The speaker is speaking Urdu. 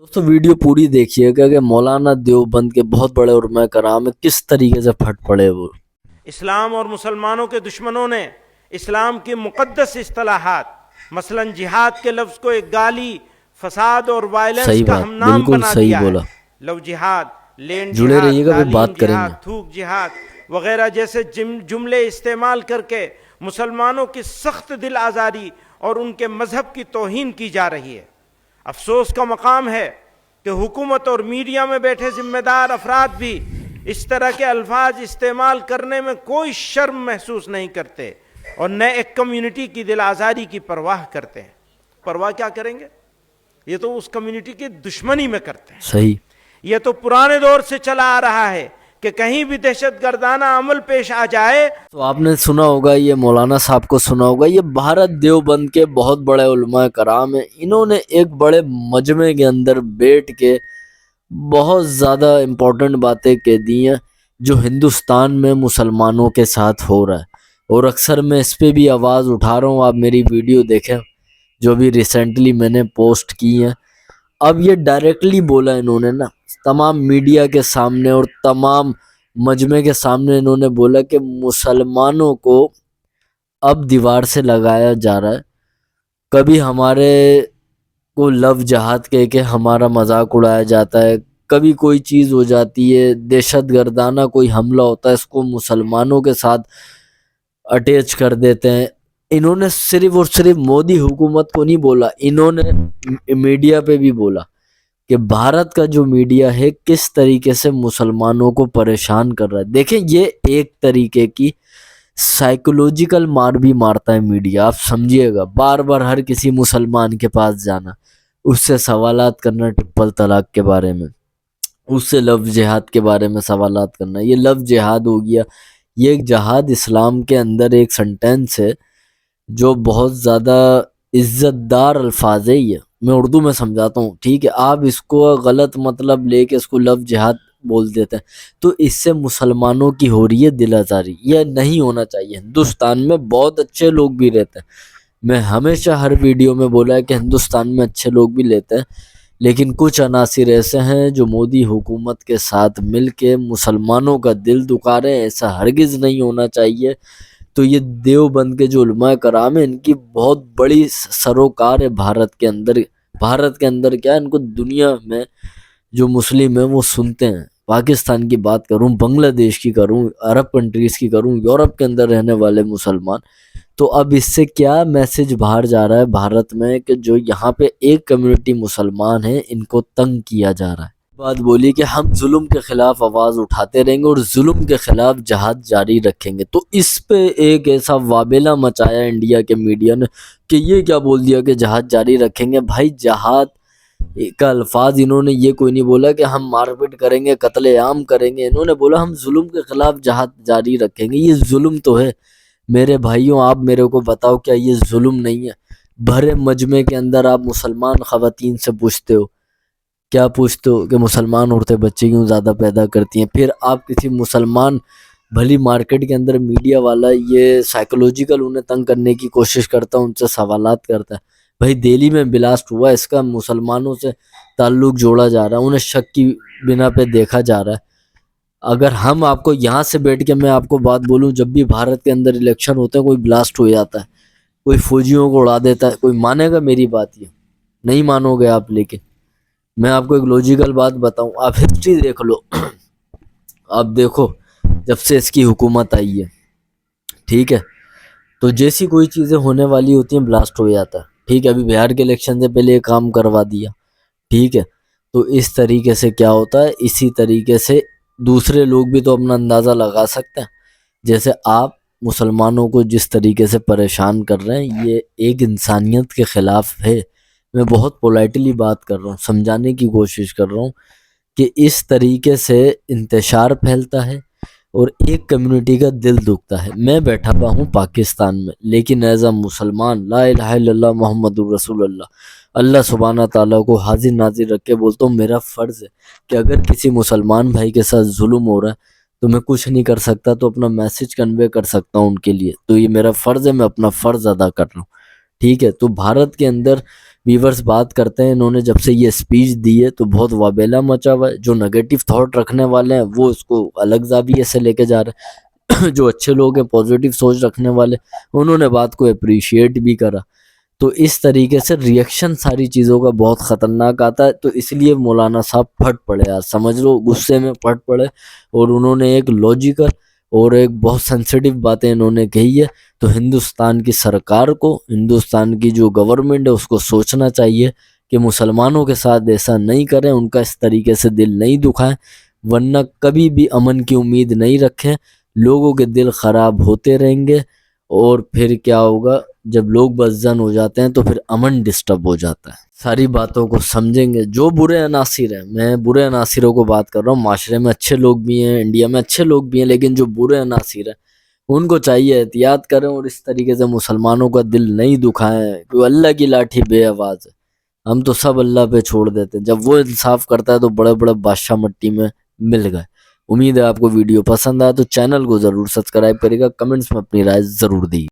دوستو ویڈیو پوری دیکھیے گا کہ مولانا دیوبند کے بہت بڑے علماء کرام میں کس طریقے سے پھٹ پڑے وہ. اسلام اور مسلمانوں کے دشمنوں نے اسلام کی مقدس اصطلاحات مثلا جہاد کے لفظ کو ایک گالی، فساد اور وائلنس صحیح کا بات، ہم نام بالکل بنا صحیح دیا بولا. ہے۔ لو جہاد، لینڈ جڑے جہاد، رہیے گا، وہ تعلیم بات کریں جہاد، گے. تھوک جہاد وغیرہ جیسے جملے استعمال کر کے مسلمانوں کی سخت دل آزاری اور ان کے مذہب کی توہین کی جا رہی ہے۔ افسوس کا مقام ہے کہ حکومت اور میڈیا میں بیٹھے ذمہ دار افراد بھی اس طرح کے الفاظ استعمال کرنے میں کوئی شرم محسوس نہیں کرتے اور نہ ایک کمیونٹی کی دل آزاری کی پرواہ کرتے ہیں۔ پرواہ کیا کریں گے؟ یہ تو اس کمیونٹی کی دشمنی میں کرتے ہیں۔ صحیح. یہ تو پرانے دور سے چلا آ رہا ہے کہ کہیں بھی دہشت گردانہ عمل پیش آ جائے تو آپ نے سنا ہوگا، یہ مولانا صاحب کو سنا ہوگا، یہ بھارت دیوبند کے بہت بڑے علماء کرام ہیں. انہوں نے ایک بڑے مجمع کے اندر بیٹھ کے بہت زیادہ امپورٹنٹ باتیں کہہ دی ہیں جو ہندوستان میں مسلمانوں کے ساتھ ہو رہا ہے، اور اکثر میں اس پہ بھی آواز اٹھا رہا ہوں. آپ میری ویڈیو دیکھیں جو بھی ریسنٹلی میں نے پوسٹ کی ہیں. اب یہ ڈائریکٹلی بولا انہوں نے نا تمام میڈیا کے سامنے اور تمام مجمع کے سامنے، انہوں نے بولا کہ مسلمانوں کو اب دیوار سے لگایا جا رہا ہے. کبھی ہمارے کو لو جہاد کہہ کے ہمارا مذاق اڑایا جاتا ہے، کبھی کوئی چیز ہو جاتی ہے، دہشت گردانہ کوئی حملہ ہوتا ہے، اس کو مسلمانوں کے ساتھ اٹیچ کر دیتے ہیں. انہوں نے صرف اور صرف مودی حکومت کو نہیں بولا، انہوں نے میڈیا پہ بھی بولا کہ بھارت کا جو میڈیا ہے کس طریقے سے مسلمانوں کو پریشان کر رہا ہے. دیکھیں یہ ایک طریقے کی سائیکولوجیکل مار بھی مارتا ہے میڈیا. آپ سمجھیے گا، بار بار ہر کسی مسلمان کے پاس جانا، اس سے سوالات کرنا ٹرپل طلاق کے بارے میں، اس سے لفظ جہاد کے بارے میں سوالات کرنا. یہ لفظ جہاد ہو گیا، یہ ایک جہاد اسلام کے اندر ایک سنٹینس ہے جو بہت زیادہ عزت دار الفاظ ہے. یہ میں اردو میں سمجھاتا ہوں، ٹھیک ہے؟ آپ اس کو غلط مطلب لے کے اس کو لفظ جہاد بول دیتے ہیں تو اس سے مسلمانوں کی ہو رہی ہے دل آزاری. یہ نہیں ہونا چاہیے. ہندوستان میں بہت اچھے لوگ بھی رہتے ہیں، میں ہمیشہ ہر ویڈیو میں بولا ہے کہ ہندوستان میں اچھے لوگ بھی لیتے ہیں، لیکن کچھ عناصر ایسے ہیں جو مودی حکومت کے ساتھ مل کے مسلمانوں کا دل دکھا رہے ہیں. ایسا ہرگز نہیں ہونا چاہیے. تو یہ دیوبند کے جو علماء کرام ہیں، ان کی بہت بڑی سروکار ہے بھارت کے اندر. بھارت کے اندر کیا ہے، ان کو دنیا میں جو مسلم ہیں وہ سنتے ہیں. پاکستان کی بات کروں، بنگلہ دیش کی کروں، عرب کنٹریز کی کروں، یورپ کے اندر رہنے والے مسلمان. تو اب اس سے کیا میسج باہر جا رہا ہے بھارت میں کہ جو یہاں پہ ایک کمیونٹی مسلمان ہے ان کو تنگ کیا جا رہا ہے. بات بولی کہ ہم ظلم کے خلاف آواز اٹھاتے رہیں گے اور ظلم کے خلاف جہاد جاری رکھیں گے. تو اس پہ ایک ایسا وابلہ مچایا انڈیا کے میڈیا نے کہ یہ کیا بول دیا کہ جہاد جاری رکھیں گے. بھائی جہاد کا الفاظ انہوں نے یہ کوئی نہیں بولا کہ ہم مار پیٹ کریں گے، قتل عام کریں گے. انہوں نے بولا ہم ظلم کے خلاف جہاد جاری رکھیں گے. یہ ظلم تو ہے میرے بھائیوں. آپ میرے کو بتاؤ کیا یہ ظلم نہیں ہے؟ بھرے مجمع کے اندر آپ مسلمان خواتین سے پوچھتے ہو، کیا پوچھتے ہو کہ مسلمان عورتیں بچے کیوں زیادہ پیدا کرتی ہیں؟ پھر آپ کسی مسلمان بھلی مارکیٹ کے اندر میڈیا والا یہ سائیکولوجیکل انہیں تنگ کرنے کی کوشش کرتا ہے، ان سے سوالات کرتا ہے. بھائی دہلی میں بلاسٹ ہوا، اس کا مسلمانوں سے تعلق جوڑا جا رہا ہے، انہیں شک کی بنا پہ دیکھا جا رہا ہے. اگر ہم آپ کو یہاں سے بیٹھ کے میں آپ کو بات بولوں، جب بھی بھارت کے اندر الیکشن ہوتے ہیں کوئی بلاسٹ ہو جاتا ہے، کوئی فوجیوں کو اڑا دیتا ہے، کوئی مانے گا میری بات؟ یہ نہیں مانو گے آپ. لیکن میں آپ کو ایک لوجیکل بات بتاؤں، آپ ہسٹری دیکھ لو. آپ دیکھو جب سے اس کی حکومت آئی ہے، ٹھیک ہے، تو جیسی کوئی چیزیں ہونے والی ہوتی ہیں بلاسٹ ہو جاتا ہے. ٹھیک ہے، ابھی بہار کے الیکشن سے پہلے یہ کام کروا دیا، ٹھیک ہے. تو اس طریقے سے کیا ہوتا ہے، اسی طریقے سے دوسرے لوگ بھی تو اپنا اندازہ لگا سکتے ہیں. جیسے آپ مسلمانوں کو جس طریقے سے پریشان کر رہے ہیں، یہ ایک انسانیت کے خلاف ہے. میں بہت پولائٹلی بات کر رہا ہوں، سمجھانے کی کوشش کر رہا ہوں کہ اس طریقے سے انتشار پھیلتا ہے اور ایک کمیونٹی کا دل دکھتا ہے. میں بیٹھا ہوا ہوں پاکستان میں، لیکن ایز اے مسلمان لا الہ الا اللہ محمد الرسول اللہ سبحانہ تعالیٰ کو حاضر ناظر رکھ کے بولتا ہوں میرا فرض ہے کہ اگر کسی مسلمان بھائی کے ساتھ ظلم ہو رہا ہے تو میں کچھ نہیں کر سکتا، تو اپنا میسج کنوے کر سکتا ہوں ان کے لیے. تو یہ میرا فرض ہے، میں اپنا فرض ادا کر رہا ہوں. ٹھیک ہے، تو بھارت کے اندر ویورز بات کرتے ہیں انہوں نے جب سے یہ اسپیچ دی ہے تو بہت وابیلا مچا ہوا ہے. جو نگیٹو تھاٹ رکھنے والے ہیں وہ اس کو الگ زاویے سے لے کے جا رہے ہیں. جو اچھے لوگ ہیں پازیٹیو سوچ رکھنے والے انہوں نے بات کو اپریشیٹ بھی کرا. تو اس طریقے سے ریئیکشن ساری چیزوں کا بہت خطرناک آتا ہے. تو اس لیے مولانا صاحب پھٹ پڑے یار, سمجھ لو غصے میں پھٹ پڑے, اور انہوں نے ایک لاجیکل اور ایک بہت سینسیٹیو باتیں انہوں نے کہی ہے. تو ہندوستان کی سرکار کو, ہندوستان کی جو گورنمنٹ ہے اس کو سوچنا چاہیے کہ مسلمانوں کے ساتھ ایسا نہیں کریں, ان کا اس طریقے سے دل نہیں دکھائیں, ورنہ کبھی بھی امن کی امید نہیں رکھیں. لوگوں کے دل خراب ہوتے رہیں گے اور پھر کیا ہوگا, جب لوگ بدظن ہو جاتے ہیں تو پھر امن ڈسٹرب ہو جاتا ہے. ساری باتوں کو سمجھیں گے. جو برے عناصر ہیں, میں برے عناصروں کو بات کر رہا ہوں, معاشرے میں اچھے لوگ بھی ہیں, انڈیا میں اچھے لوگ بھی ہیں, لیکن جو برے عناصر ہیں ان کو چاہیے احتیاط کریں اور اس طریقے سے مسلمانوں کا دل نہیں دکھائیں, کیونکہ اللہ کی لاٹھی بے آواز ہے. ہم تو سب اللہ پہ چھوڑ دیتے ہیں, جب وہ انصاف کرتا ہے تو بڑے بڑے بادشاہ مٹی میں مل گئے. امید ہے آپ کو ویڈیو پسند آیا, تو چینل کو ضرور سبسکرائب کرے گا, کمنٹس میں اپنی رائے ضرور دی.